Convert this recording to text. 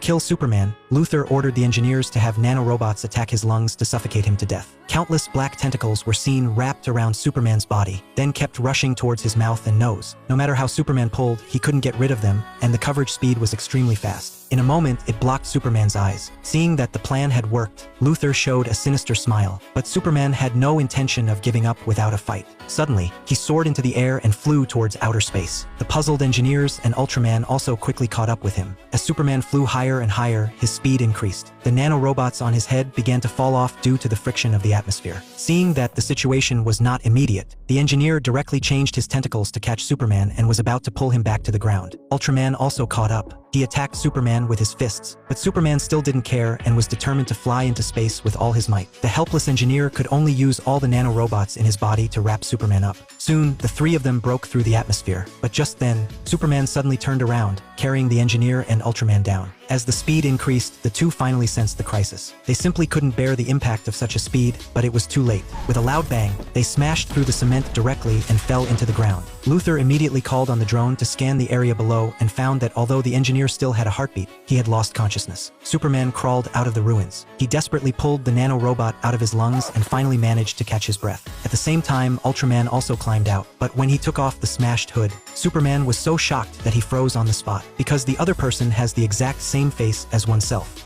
kill Superman, Luthor ordered the engineers to have nanorobots attack his lungs to suffocate him to death. Countless black tentacles were seen wrapped around Superman's body, then kept rushing towards his mouth and nose. No matter how Superman pulled, he couldn't get rid of them, and the coverage speed was extremely fast. In a moment, it blocked Superman's eyes. Seeing that the plan had worked, Luthor showed a sinister smile, but Superman had no intention of giving up without a fight. Suddenly, he soared into the air and flew towards outer space. The puzzled engineers and Ultraman also quickly caught up with him. As Superman flew higher and higher, his speed increased. The nanorobots on his head began to fall off due to the friction of the atmosphere. Seeing that the situation was not immediate, the engineer directly changed his tentacles to catch Superman and was about to pull him back to the ground. Ultraman also caught up. He attacked Superman with his fists, but Superman still didn't care and was determined to fly into space with all his might. The helpless engineer could only use all the nanorobots in his body to wrap Superman up. Soon, the three of them broke through the atmosphere, but just then, Superman suddenly turned around, carrying the engineer and Ultraman down. As the speed increased, the two finally sensed the crisis. They simply couldn't bear the impact of such a speed, but it was too late. With a loud bang, they smashed through the cement directly and fell into the ground. Luthor immediately called on the drone to scan the area below and found that although the engineer still had a heartbeat, he had lost consciousness. Superman crawled out of the ruins. He desperately pulled the nanorobot out of his lungs and finally managed to catch his breath. At the same time, Ultraman also climbed out, but when he took off the smashed hood, Superman was so shocked that he froze on the spot, because the other person has the exact same face as oneself.